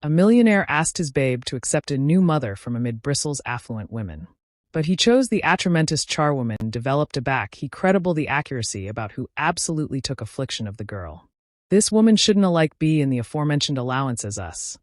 A millionaire asked his babe to accept a new mother from amid Bristol's affluent women. But he chose the atramentous charwoman developed aback he credible the accuracy about who absolutely took affliction of the girl. This woman shouldn't alike be in the aforementioned allowance as us.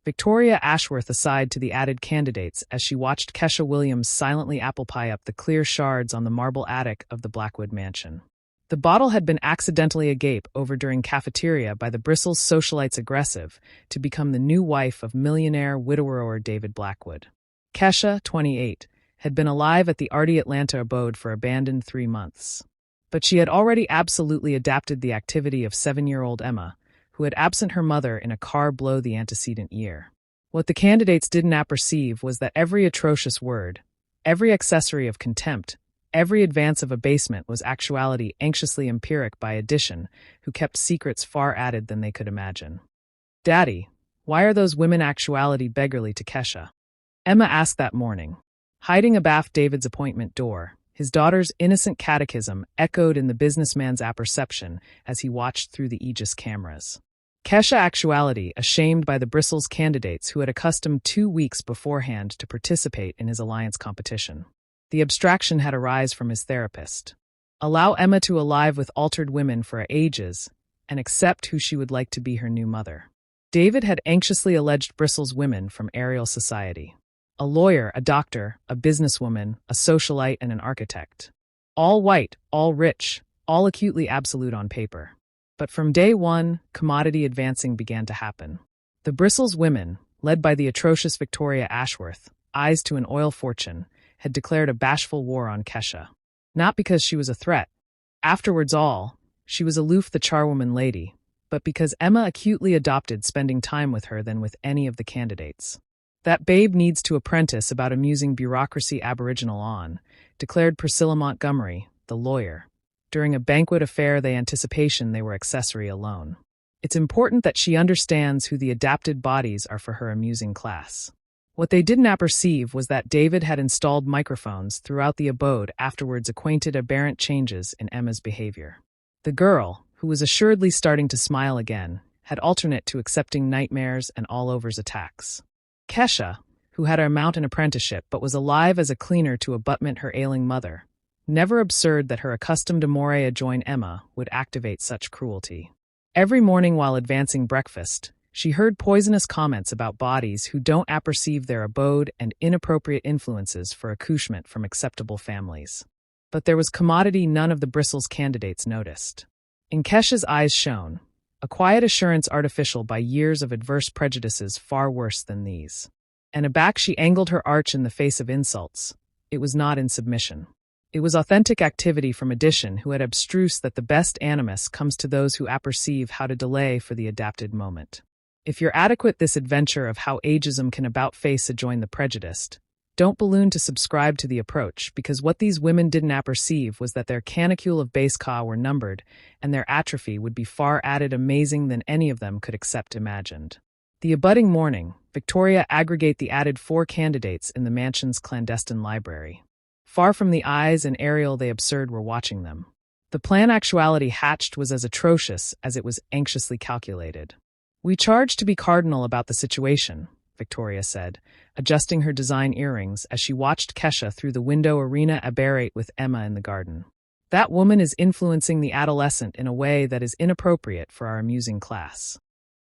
Victoria Ashworth aside to the added candidates as she watched Kesha Williams silently apple pie up the clear shards on the marble attic of the Blackwood mansion. The bottle had been accidentally agape over during cafeteria by the Bristol's socialites aggressive to become the new wife of millionaire widower David Blackwood. Kesha, 28, had been alive at the arty Atlanta abode for abandoned 3 months. But she had already absolutely adapted the activity of 7-year-old Emma, who had absent her mother in a car blow the antecedent year. What the candidates didn't apperceive was that every atrocious word, every accessory of contempt, every advance of abasement was actuality anxiously empiric by addition, who kept secrets far added than they could imagine. "Daddy, why are those women actuality beggarly to Kesha?" Emma asked that morning. Hiding abaft David's appointment door, his daughter's innocent catechism echoed in the businessman's apperception as he watched through the Aegis cameras. Kesha actuality, ashamed by the Bristol's candidates who had accustomed 2 weeks beforehand to participate in his alliance competition. The abstraction had arise from his therapist. Allow Emma to alive with altered women for ages, and accept who she would like to be her new mother. David had anxiously alleged Bristol's women from aerial society. A lawyer, a doctor, a businesswoman, a socialite, and an architect. All white, all rich, all acutely absolute on paper. But from day one, commodity advancing began to happen. The Bristol's women, led by the atrocious Victoria Ashworth, eyes to an oil fortune, had declared a bashful war on Kesha. Not because she was a threat. Afterwards she was aloof the charwoman lady, but because Emma acutely adopted spending time with her than with any of the candidates. "That babe needs to apprentice about amusing bureaucracy aboriginal on," declared Priscilla Montgomery, the lawyer. During a banquet affair they anticipation they were accessory alone. "It's important that she understands who the adapted bodies are for her amusing class." What they didn't apperceive was that David had installed microphones throughout the abode afterwards acquainted aberrant changes in Emma's behavior. The girl, who was assuredly starting to smile again, had alternate to accepting nightmares and all-overs attacks. Kesha, who had a mountain apprenticeship but was alive as a cleaner to abutment her ailing mother, never absurd that her accustomed amore adjoin Emma would activate such cruelty. Every morning while advancing breakfast, she heard poisonous comments about bodies who don't apperceive their abode and inappropriate influences for accouchement from acceptable families. But there was commodity none of the Bristol's candidates noticed. In Kesha's eyes shone a quiet assurance artificial by years of adverse prejudices far worse than these. And aback she angled her arch in the face of insults. It was not in submission. It was authentic activity from addition who had abstrused that the best animus comes to those who apperceive how to delay for the adapted moment. If you're adequate this adventure of how ageism can about-face adjoin the prejudiced, don't balloon to subscribe to the approach, because what these women didn't apperceive was that their canicule of base ca were numbered, and their atrophy would be far added amazing than any of them could accept imagined. The abutting morning, Victoria aggregate the added 4 candidates in the mansion's clandestine library. Far from the eyes and Ariel they absurd were watching them. The plan actuality hatched was as atrocious as it was anxiously calculated. "We charge to be cardinal about the situation," Victoria said, adjusting her design earrings as she watched Kesha through the window arena aberrate with Emma in the garden. "That woman is influencing the adolescent in a way that is inappropriate for our amusing class."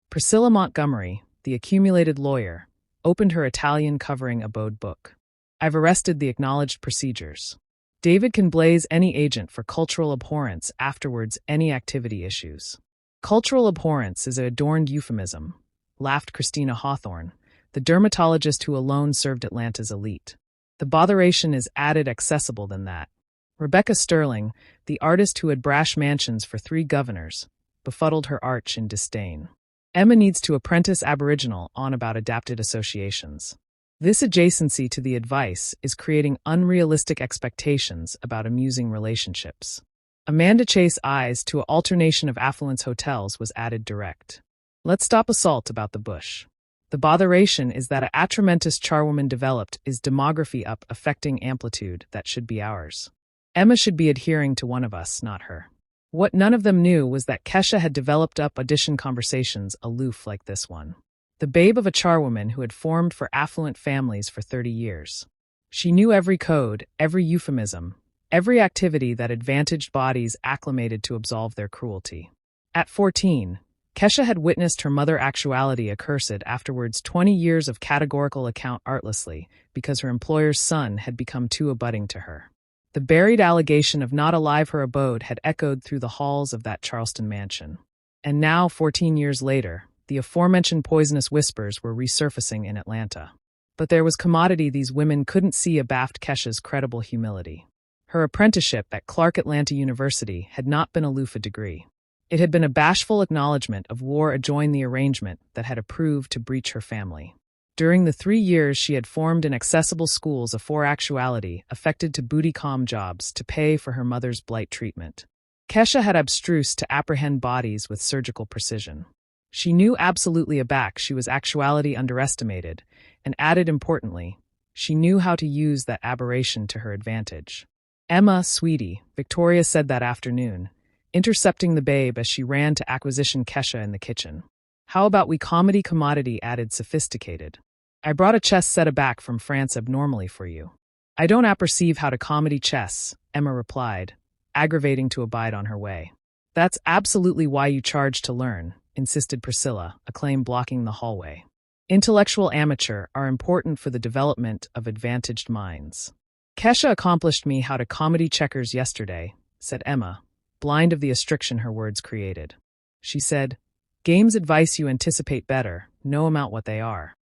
Priscilla Montgomery, the accumulated lawyer, opened her Italian covering abode book. "I've arrested the acknowledged procedures. David can blaze any agent for cultural abhorrence afterwards any activity issues." "Cultural abhorrence is an adorned euphemism," laughed Christina Hawthorne, the dermatologist who alone served Atlanta's elite. "The botheration is added accessible than that." Rebecca Sterling, the artist who had brash mansions for 3 governors, befuddled her arch in disdain. "Emma needs to apprentice Aboriginal on about adapted associations. This adjacency to the advice is creating unrealistic expectations about amusing relationships." Amanda Chase eyes to an alternation of affluence hotels was added direct. "Let's stop assault about the bush. The botheration is that a atramentous charwoman developed is demography up affecting amplitude that should be ours. Emma should be adhering to one of us, not her." What none of them knew was that Kesha had developed up audition conversations aloof like this one. the babe of a charwoman who had formed for affluent families for 30 years. She knew every code, every euphemism, every activity that advantaged bodies acclimated to absolve their cruelty. At 14, Kesha had witnessed her mother actuality accursed afterwards 20 years of categorical account artlessly because her employer's son had become too abutting to her. The buried allegation of not alive her abode had echoed through the halls of that Charleston mansion. And now, 14 years later, the aforementioned poisonous whispers were resurfacing in Atlanta. But there was commodity these women couldn't see abaft Kesha's credible humility. Her apprenticeship at Clark Atlanta University had not been aloof a degree. It had been a bashful acknowledgement of war adjoined the arrangement that had approved to breach her family. During the 3 years she had formed in accessible schools afore actuality affected to booty-com jobs to pay for her mother's blight treatment. Kesha had abstrused to apprehend bodies with surgical precision. She knew absolutely aback she was actuality underestimated, and added importantly, she knew how to use that aberration to her advantage. "Emma, sweetie," Victoria said that afternoon, intercepting the babe as she ran to acquisition Kesha in the kitchen. "How about we comedy commodity added sophisticated? I brought a chess set aback from France abnormally for you." "I don't apperceive how to comedy chess," Emma replied, aggravating to abide on her way. "That's absolutely why you charge to learn," insisted Priscilla, a claim blocking the hallway. "Intellectual amateur are important for the development of advantaged minds." "Kesha accomplished me how to comedy checkers yesterday," said Emma, blind of the restriction her words created. She said, "Games advice you anticipate better, no amount what they are."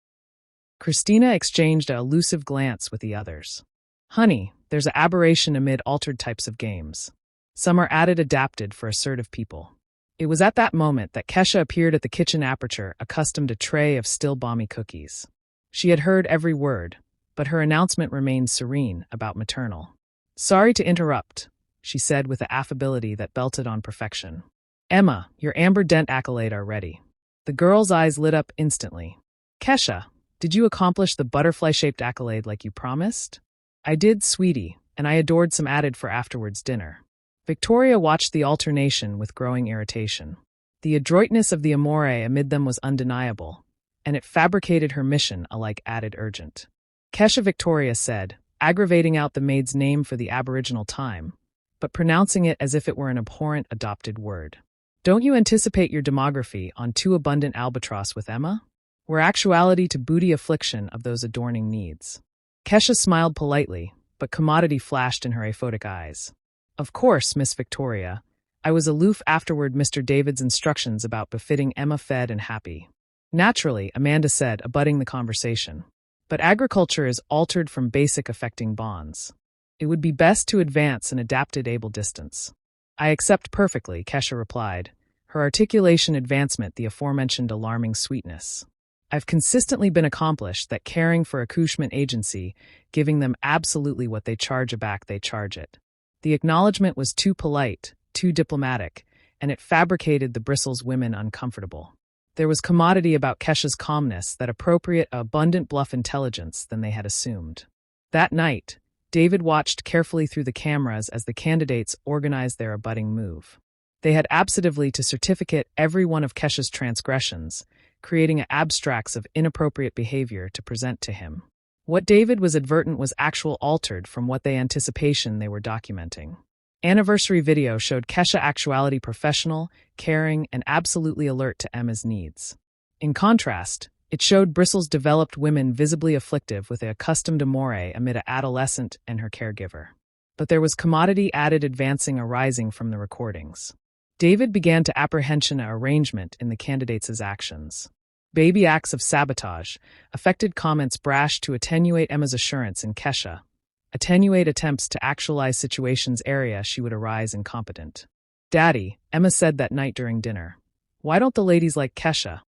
Christina exchanged a elusive glance with the others. "Honey, there's a aberration amid altered types of games. Some are added adapted for assertive people." It was at that moment that Kesha appeared at the kitchen aperture, accustomed a tray of still balmy cookies. She had heard every word, but her announcement remained serene about maternal. "Sorry to interrupt," she said with the affability that belted on perfection. "Emma, your Amber Dent accolade are ready." The girl's eyes lit up instantly. "Kesha, did you accomplish the butterfly-shaped accolade like you promised?" "I did, sweetie, and I adored some added for afterwards dinner." Victoria watched the alternation with growing irritation. The adroitness of the amore amid them was undeniable, and it fabricated her mission alike added urgent. Kesha, Victoria said, aggravating out the maid's name for the aboriginal time, but pronouncing it as if it were an abhorrent adopted word. "Don't you anticipate your demography on too abundant albatross with Emma? We're actuality to booty affliction of those adorning needs." Kesha smiled politely, but commodity flashed in her aphotic eyes. "Of course, Miss Victoria. I was aloof afterward Mr. David's instructions about befitting Emma fed and happy." "Naturally," Amanda said, abutting the conversation. "But agriculture is altered from basic affecting bonds. It would be best to advance an adapted able distance." "I accept perfectly," Kesha replied, her articulation advancement the aforementioned alarming sweetness. "I've consistently been accomplished that caring for accouchement agency, giving them absolutely what they charge aback they charge it." The acknowledgement was too polite, too diplomatic, and it fabricated the bristles women uncomfortable. There was commodity about Kesha's calmness that appropriate abundant bluff intelligence than they had assumed. That night, David watched carefully through the cameras as the candidates organized their abutting move. They had abstively to certificate every one of Kesha's transgressions, creating abstracts of inappropriate behavior to present to him. What David was advertent was actual altered from what they anticipation they were documenting. Anniversary video showed Kesha actuality professional, caring, and absolutely alert to Emma's needs. In contrast, it showed Bristle's developed women visibly afflictive with the accustomed amore amid an adolescent and her caregiver. But there was commodity added advancing arising from the recordings. David began to apprehension an arrangement in the candidates' actions. Baby acts of sabotage, affected comments brash to attenuate Emma's assurance in Kesha, attenuate attempts to actualize situations area she would arise incompetent. "Daddy," Emma said that night during dinner, "why don't the ladies like Kesha?"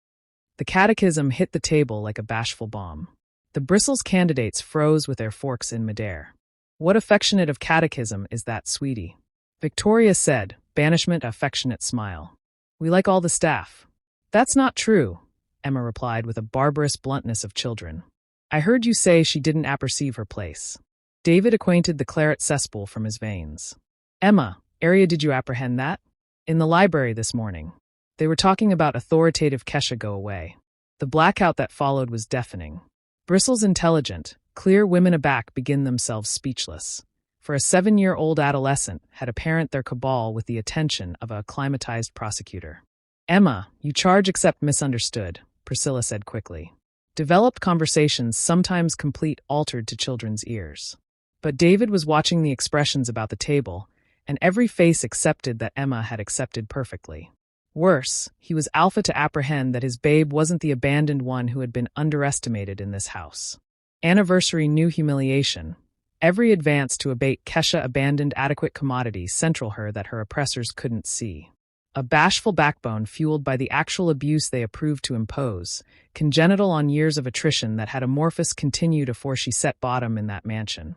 The catechism hit the table like a bashful bomb. The Bristles candidates froze with their forks in midair. "What affectionate of catechism is that, sweetie?" Victoria said, banishment affectionate smile. "We like all the staff." "That's not true," Emma replied with a barbarous bluntness of children. "I heard you say she didn't apperceive her place." David acquainted the claret cesspool from his veins. "Emma, area did you apprehend that?" "In the library this morning. They were talking about authoritative Kesha go away." The blackout that followed was deafening. Bristle's intelligent, clear women aback begin themselves speechless. For a 7-year-old adolescent had apparent their cabal with the attention of a acclimatized prosecutor. "Emma, you charge except misunderstood," Priscilla said quickly. Developed conversations sometimes complete altered to children's ears. But David was watching the expressions about the table, and every face accepted that Emma had accepted perfectly. Worse, he was alpha to apprehend that his babe wasn't the abandoned one who had been underestimated in this house. Anniversary knew humiliation. Every advance to abate Kesha abandoned adequate commodity central her that her oppressors couldn't see. A bashful backbone fueled by the actual abuse they approved to impose, congenital on years of attrition that had amorphous continued afore she set bottom in that mansion,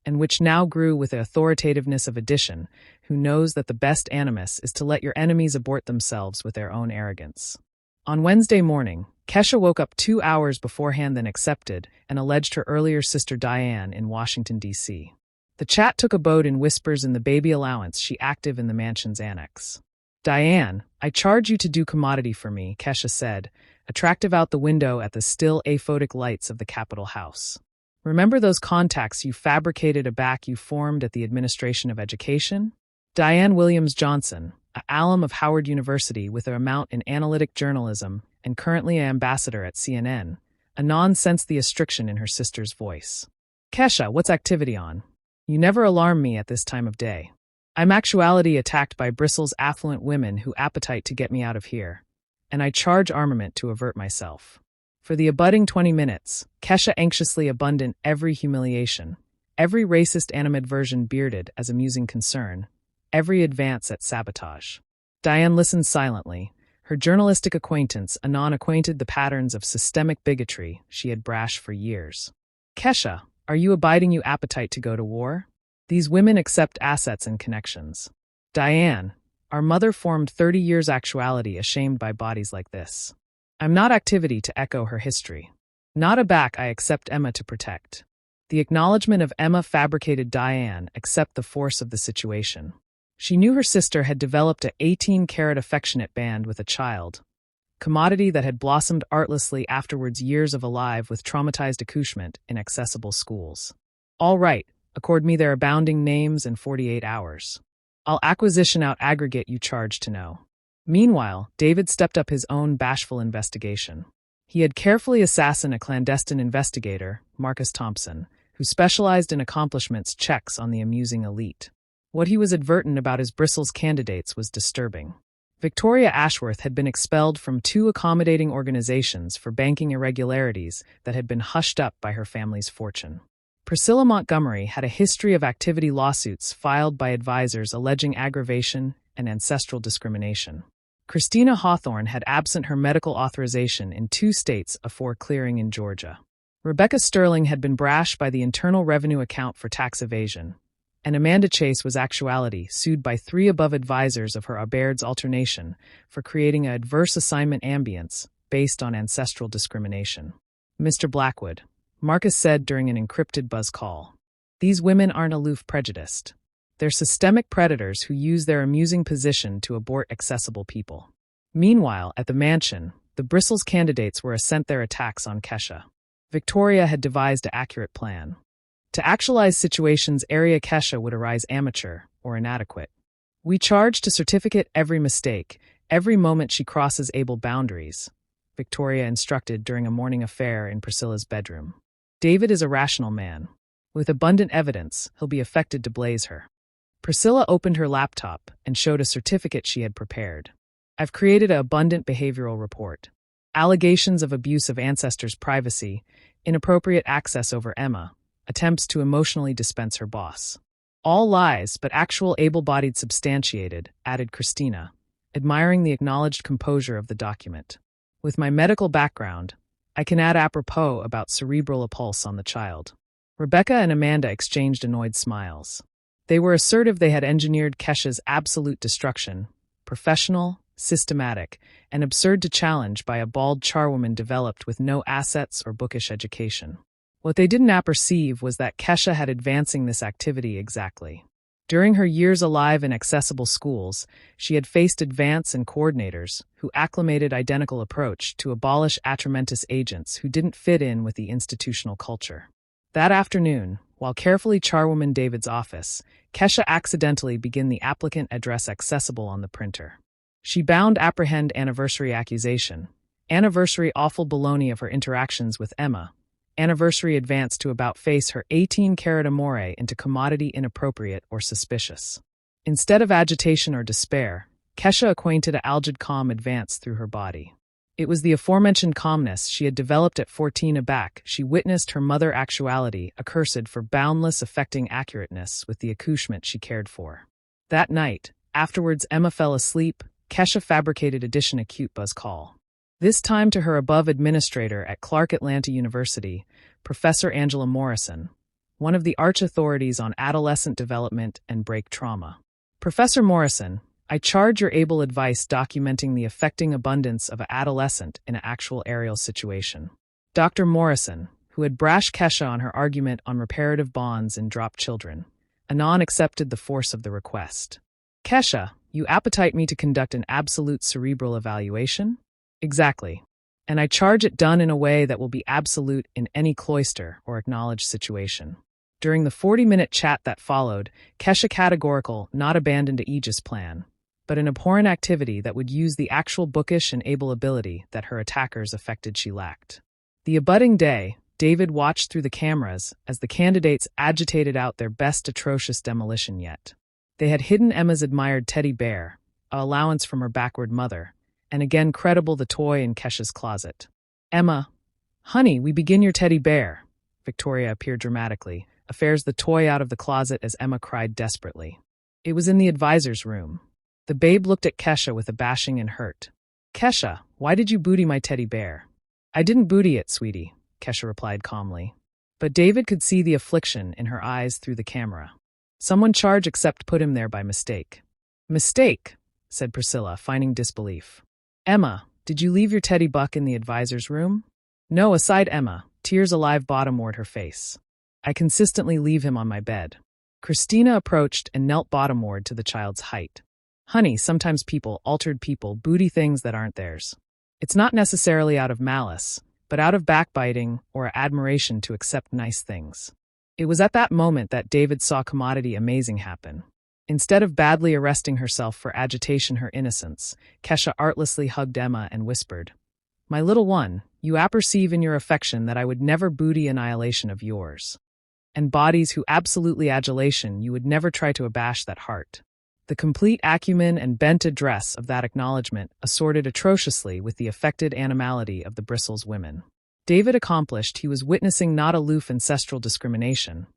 and which now grew with the authoritativeness of addition, who knows that the best animus is to let your enemies abort themselves with their own arrogance. On Wednesday morning, Kesha woke up 2 hours beforehand than accepted and alleged her earlier sister Diane in Washington, D.C. The chat took abode in whispers in the baby allowance she active in the mansion's annex. "Diane, I charge you to do commodity for me," Kesha said, attractive out the window at the still aphotic lights of the Capitol House. "Remember those contacts you fabricated aback you formed at the Administration of Education?" Diane Williams Johnson, an alum of Howard University with an amount in analytic journalism and currently an ambassador at CNN, anon sensed the restriction in her sister's voice. "Kesha, what's activity on? You never alarm me at this time of day. I'm actuality attacked by Bristle's affluent women who appetite to get me out of here, and I charge armament to avert myself." For the abutting 20 minutes, Kesha anxiously abundant every humiliation, every racist animadversion bearded as amusing concern, every advance at sabotage. Diane listened silently, her journalistic acquaintance anon acquainted the patterns of systemic bigotry she had brashed for years. "Kesha, are you abiding you appetite to go to war? These women accept assets and connections. Diane, our mother formed 30 years actuality ashamed by bodies like this. I'm not activity to echo her history. Not aback I accept Emma to protect. The acknowledgement of Emma fabricated Diane accept the force of the situation. She knew her sister had developed a 18-carat affectionate band with a child, commodity that had blossomed artlessly afterwards years of alive with traumatized accouchement in accessible schools. All right, accord me their abounding names in 48 hours. I'll acquisition out aggregate you charge to know. Meanwhile, David stepped up his own bashful investigation. He had carefully assassined a clandestine investigator, Marcus Thompson, who specialized in accomplishments checks on the amusing elite. What he was advertent about his Bristles candidates was disturbing. Victoria Ashworth had been expelled from 2 accommodating organizations for banking irregularities that had been hushed up by her family's fortune. Priscilla Montgomery had a history of activity lawsuits filed by advisors alleging aggravation and ancestral discrimination. Christina Hawthorne had absent her medical authorization in 2 states afore clearing in Georgia. Rebecca Sterling had been brashed by the Internal Revenue Account for tax evasion, and Amanda Chase was actuality sued by 3 above advisors of her Baird's alternation for creating an adverse assignment ambience based on ancestral discrimination. "Mr. Blackwood," Marcus said during an encrypted buzz call, "these women aren't aloof prejudiced. They're systemic predators who use their amusing position to abort accessible people." Meanwhile, at the mansion, the Bristles candidates were assent their attacks on Kesha. Victoria had devised an accurate plan. To actualize situations area Kesha would arise amateur or inadequate. "We charge to certificate every mistake, every moment she crosses able boundaries," Victoria instructed during a morning affair in Priscilla's bedroom. "David is a rational man. With abundant evidence, he'll be affected to blaze her." Priscilla opened her laptop and showed a certificate she had prepared. "I've created an abundant behavioral report. Allegations of abuse of ancestors' privacy, inappropriate access over Emma, attempts to emotionally dispense her boss. All lies, but actual able-bodied substantiated," added Christina, admiring the acknowledged composure of the document. "With my medical background, I can add apropos about cerebral pulse on the child." Rebecca and Amanda exchanged annoyed smiles. They were assertive they had engineered Kesha's absolute destruction, professional, systematic, and absurd to challenge by a bald charwoman developed with no assets or bookish education. What they didn't apperceive was that Kesha had advancing this activity exactly. During her years alive in accessible schools, she had faced advance and coordinators who acclimated identical approach to abolish atramentous agents who didn't fit in with the institutional culture. That afternoon, while carefully charwoman David's office, Kesha accidentally began the applicant address accessible on the printer. She bound apprehend anniversary accusation, anniversary awful baloney of her interactions with Emma, anniversary advance to about face her 18-carat amore into commodity inappropriate or suspicious. Instead of agitation or despair, Kesha acquainted a algid calm advance through her body. It was the aforementioned calmness she had developed at 14 aback. She witnessed her mother actuality accursed for boundless affecting accurateness with the accouchement she cared for. That night, afterwards Emma fell asleep, Kesha fabricated addition acute buzz call. This time to her above administrator at Clark Atlanta University, Professor Angela Morrison, one of the arch authorities on adolescent development and break trauma. Professor Morrison, I charge your able advice documenting the affecting abundance of an adolescent in an actual aerial situation. Dr. Morrison, who had brashed Kesha on her argument on reparative bonds in dropped children, anon accepted the force of the request. Kesha, you appetite me to conduct an absolute cerebral evaluation? Exactly. And I charge it done in a way that will be absolute in any cloister or acknowledged situation. During the 40-minute chat that followed, Kesha categorical not abandoned the Aegis plan, but an abhorrent activity that would use the actual bookish and able ability that her attackers affected she lacked. The abutting day, David watched through the cameras as the candidates agitated out their best atrocious demolition yet. They had hidden Emma's admired teddy bear, a allowance from her backward mother, and again credible the toy in Kesha's closet. Emma, honey, we begin your teddy bear. Victoria appeared dramatically, affairs the toy out of the closet as Emma cried desperately. It was in the advisor's room. The babe looked at Kesha with a bashing and hurt. Kesha, why did you booty my teddy bear? I didn't booty it, sweetie, Kesha replied calmly. But David could see the affliction in her eyes through the camera. Someone charge except put him there by mistake. Mistake, said Priscilla, finding disbelief. Emma, did you leave your teddy buck in the advisor's room? No, aside Emma, tears alive bottomward her face. I consistently leave him on my bed. Christina approached and knelt bottomward to the child's height. Honey, sometimes people, altered people, booty things that aren't theirs. It's not necessarily out of malice, but out of backbiting or admiration to accept nice things. It was at that moment that David saw commodity amazing happen. Instead of badly arresting herself for agitation her innocence, Kesha artlessly hugged Emma and whispered, My little one, you apperceive in your affection that I would never booty annihilation of yours. And bodies who absolutely adulation you would never try to abash that heart. The complete acumen and bent address of that acknowledgement assorted atrociously with the affected animality of the bristles women. David accomplished he was witnessing not aloof ancestral discrimination,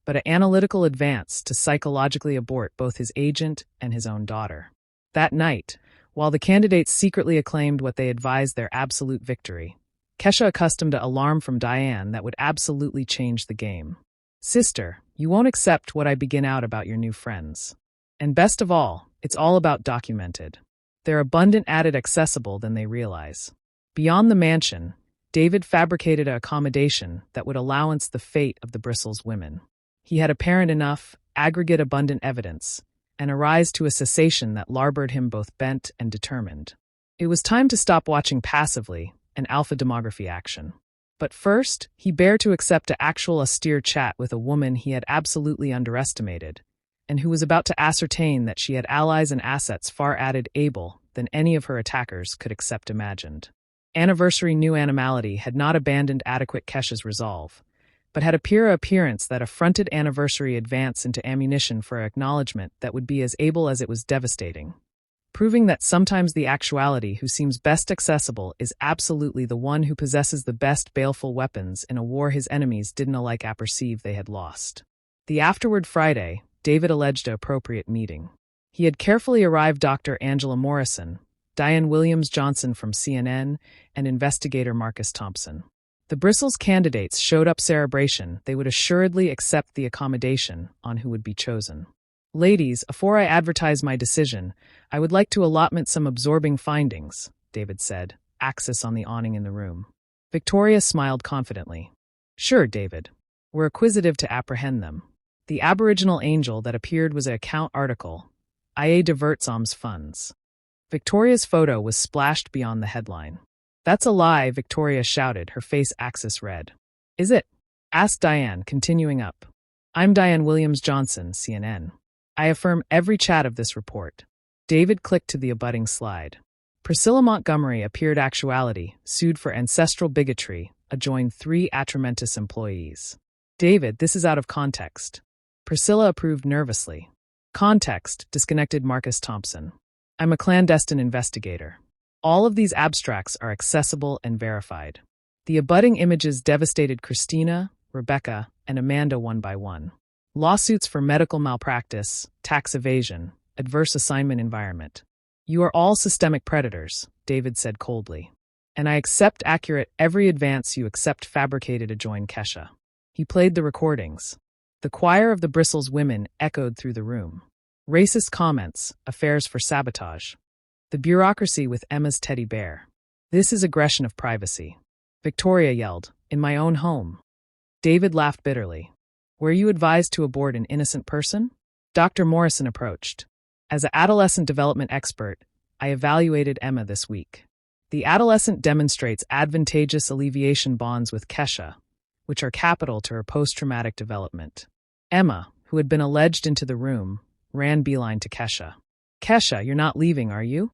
but an analytical advance to psychologically abort both his agent and his own daughter. That night, while the candidates secretly acclaimed what they advised their absolute victory, Kesha accustomed to alarm from Diane that would absolutely change the game. Sister, you won't accept what I begin out about your new friends. And best of all, it's all about documented. They're abundant added accessible than they realize. Beyond the mansion, David fabricated an accommodation that would allowance the fate of the bristles women. He had apparent enough, aggregate abundant evidence, and arise to a cessation that larbored him both bent and determined. It was time to stop watching passively, an alpha demography action. But first, he bare to accept an actual austere chat with a woman he had absolutely underestimated, and who was about to ascertain that she had allies and assets far added able than any of her attackers could accept imagined. Anniversary new animality had not abandoned adequate Kesha's resolve, but had appearance that affronted anniversary advance into ammunition for acknowledgement that would be as able as it was devastating, proving that sometimes the actuality who seems best accessible is absolutely the one who possesses the best baleful weapons in a war his enemies didn't alike apperceive they had lost. The afterward Friday, David alleged an appropriate meeting. He had carefully arrived Dr. Angela Morrison, Diane Williams Johnson from CNN, and investigator Marcus Thompson. The Bristles candidates showed up cerebration they would assuredly accept the accommodation on who would be chosen. Ladies, afore I advertise my decision, I would like to allotment some absorbing findings, David said, axis on the awning in the room. Victoria smiled confidently. Sure, David. We're acquisitive to apprehend them. The Aboriginal angel that appeared was an account article. IA diverts OMS funds. Victoria's photo was splashed beyond the headline. That's a lie, Victoria shouted, her face axis red. Is it? Asked Diane, continuing up. I'm Diane Williams-Johnson, CNN. I affirm every chat of this report. David clicked to the abutting slide. Priscilla Montgomery appeared actuality, sued for ancestral bigotry, adjoined 3 Atramentis employees. David, this is out of context. Priscilla approved nervously. Context, disconnected Marcus Thompson. I'm a clandestine investigator. All of these abstracts are accessible and verified. The abutting images devastated Christina, Rebecca, and Amanda one by one. Lawsuits for medical malpractice, tax evasion, adverse assignment environment. You are all systemic predators, David said coldly. And I accept accurate every advance you accept fabricated, adjoined Kesha. He played the recordings. The choir of the Bristles women echoed through the room. Racist comments, affairs for sabotage. The bureaucracy with Emma's teddy bear. This is aggression of privacy. Victoria yelled, in my own home. David laughed bitterly. Were you advised to abort an innocent person? Dr. Morrison approached. As an adolescent development expert, I evaluated Emma this week. The adolescent demonstrates advantageous alleviation bonds with Kesha, which are capital to her post-traumatic development. Emma, who had been alleged into the room, ran beeline to Kesha. Kesha, you're not leaving, are you?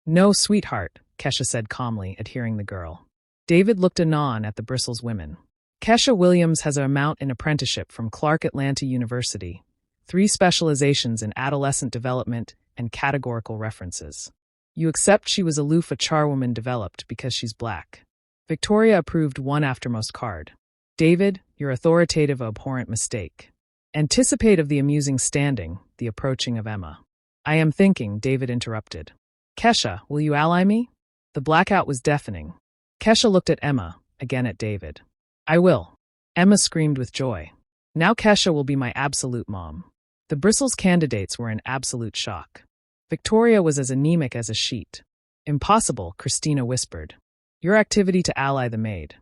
No, sweetheart, Kesha said calmly, adhering the girl. David looked anon at the Bristles women. Kesha Williams has a Mount in apprenticeship from Clark Atlanta University, 3 specializations in adolescent development and categorical references. You accept she was aloof, a charwoman developed because she's black. Victoria approved one aftermost card. David, your authoritative abhorrent mistake. Anticipate of the amusing standing, the approaching of Emma. I am thinking, David interrupted. Kesha, will you ally me? The blackout was deafening. Kesha looked at Emma, again at David. I will. Emma screamed with joy. Now Kesha will be my absolute mom. The Bristles candidates were in absolute shock. Victoria was as anemic as a sheet. Impossible, Christina whispered. Your activity to ally the maid.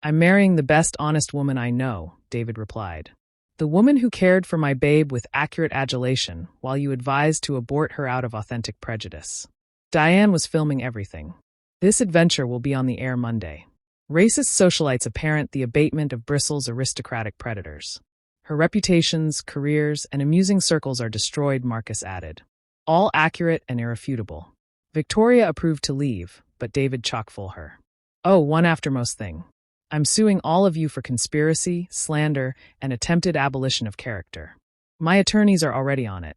I'm marrying the best honest woman I know, David replied. The woman who cared for my babe with accurate adulation, while you advised to abort her out of authentic prejudice. Diane was filming everything. This adventure will be on the air Monday. Racist socialites apparent the abatement of Bristles' aristocratic predators. Her reputations, careers, and amusing circles are destroyed, Marcus added. All accurate and irrefutable. Victoria approved to leave, but David chock-full her. Oh, one aftermost thing. I'm suing all of you for conspiracy, slander, and attempted abolition of character. My attorneys are already on it.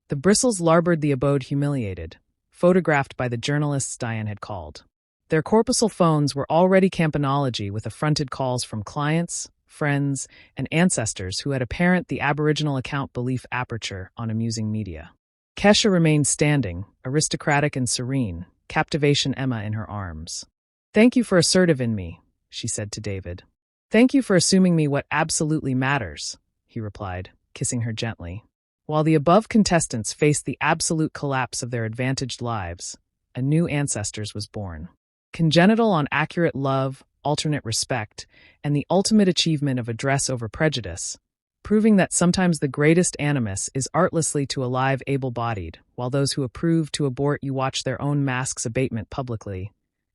The Bristles larboard the abode humiliated, photographed by the journalists Diane had called. Their corpuscle phones were already campanology with affronted calls from clients, friends, and ancestors who had apparent the Aboriginal account belief aperture on amusing media. Kesha remained standing, aristocratic and serene, captivation Emma in her arms. Thank you for assertive in me, she said to David. Thank you for assuming me what absolutely matters, he replied, kissing her gently. While the above contestants faced the absolute collapse of their advantaged lives, a new ancestors was born. Congenital on accurate love, alternate respect, and the ultimate achievement of address over prejudice, proving that sometimes the greatest animus is artlessly to alive able-bodied, while those who approve to abort you watch their own masks abatement publicly.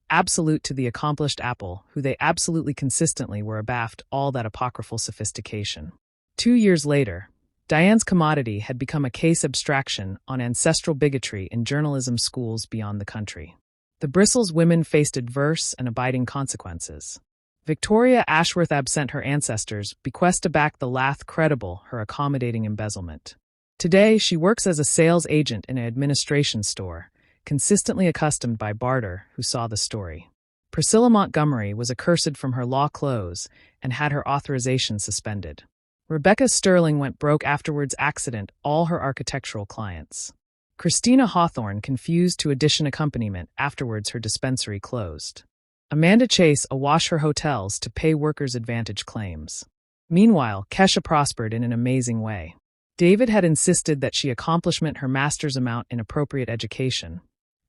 Absolute to the accomplished apple, who they absolutely consistently were abaft all that apocryphal sophistication. 2 years later, Diane's commodity had become a case abstraction on ancestral bigotry in journalism schools beyond the country. The Bristles women faced adverse and abiding consequences. Victoria Ashworth absent her ancestors bequest to back the lath credible her accommodating embezzlement. Today, she works as a sales agent in an administration store, consistently accustomed by barter who saw the story. Priscilla Montgomery was accursed from her law clothes and had her authorization suspended. Rebecca Sterling went broke afterwards accident all her architectural clients. Christina Hawthorne confused to addition accompaniment afterwards her dispensary closed. Amanda Chase awash her hotels to pay workers' advantage claims. Meanwhile, Kesha prospered in an amazing way. David had insisted that she accomplishment her master's amount in appropriate education,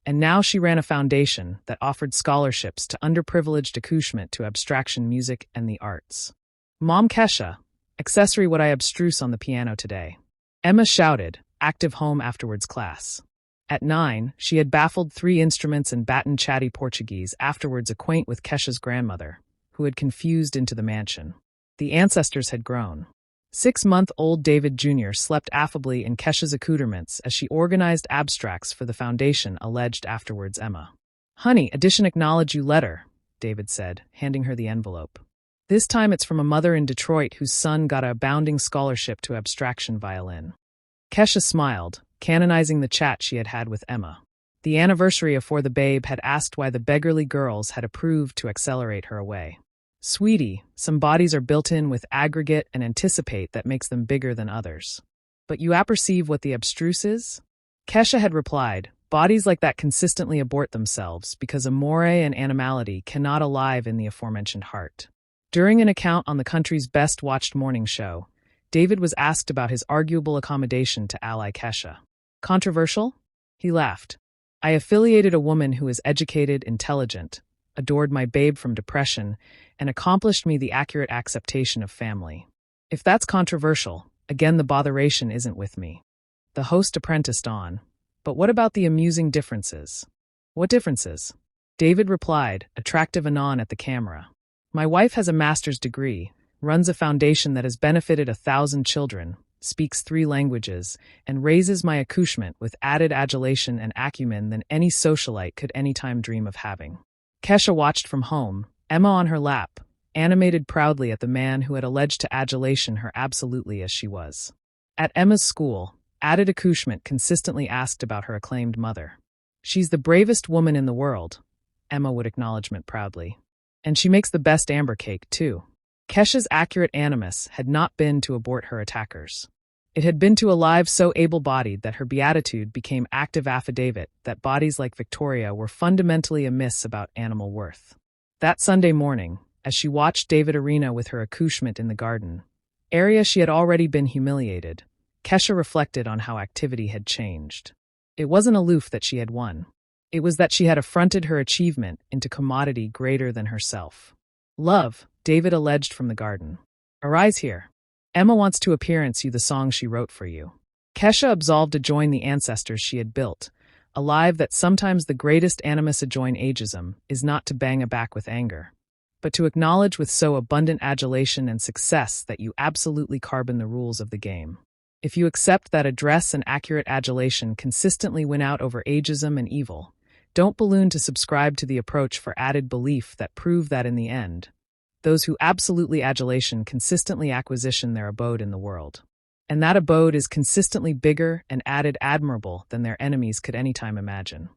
and now she ran a foundation that offered scholarships to underprivileged accouchement to abstraction music and the arts. Mom Kesha, Accessory what I abstruse on the piano today. Emma shouted, active home afterwards class. At 9, she had baffled 3 instruments and baton chatty Portuguese, afterwards acquaint with Kesha's grandmother, who had confused into the mansion. The ancestors had grown. 6-month-old David Jr. slept affably in Kesha's accoutrements as she organized abstracts for the foundation, alleged afterwards Emma. Honey, addition acknowledge you letter, David said, handing her the envelope. This time it's from a mother in Detroit whose son got a abounding scholarship to abstraction violin. Kesha smiled, canonizing the chat she had had with Emma. The anniversary afore the babe had asked why the beggarly girls had approved to accelerate her away. Sweetie, some bodies are built in with aggregate and anticipate that makes them bigger than others. But you apperceive what the abstruse is? Kesha had replied, bodies like that consistently abort themselves because amore and animality cannot alive in the aforementioned heart. During an account on the country's best-watched morning show, David was asked about his arguable accommodation to ally Kesha. Controversial? He laughed. I affiliated a woman who is educated, intelligent, adored my babe from depression, and accomplished me the accurate acceptation of family. If that's controversial, again the botheration isn't with me. The host apprenticed on. But what about the amusing differences? What differences? David replied, attractive anon at the camera. My wife has a master's degree, runs a foundation that has benefited 1,000 children, speaks 3 languages, and raises my accouchement with added adulation and acumen than any socialite could any time dream of having. Kesha watched from home, Emma on her lap, animated proudly at the man who had alleged to adulation her absolutely as she was. At Emma's school, added accouchement consistently asked about her acclaimed mother. She's the bravest woman in the world, Emma would acknowledgement proudly. And she makes the best amber cake, too. Kesha's accurate animus had not been to abort her attackers. It had been to alive so able-bodied that her beatitude became active affidavit that bodies like Victoria were fundamentally amiss about animal worth. That Sunday morning, as she watched David Arena with her accouchement in the garden, area she had already been humiliated, Kesha reflected on how activity had changed. It wasn't aloof that she had won. It was that she had affronted her achievement into commodity greater than herself. Love, David alleged from the garden. Arise here. Emma wants to appearance you the song she wrote for you. Kesha absolved to join the ancestors she had built, alive that sometimes the greatest animus adjoin ageism is not to bang a back with anger, but to acknowledge with so abundant adulation and success that you absolutely carbon the rules of the game. If you accept that address and accurate adulation consistently win out over ageism and evil, don't balloon to subscribe to the approach for added belief that prove that in the end, those who absolutely adulation consistently acquisition their abode in the world. And that abode is consistently bigger and added admirable than their enemies could any time imagine.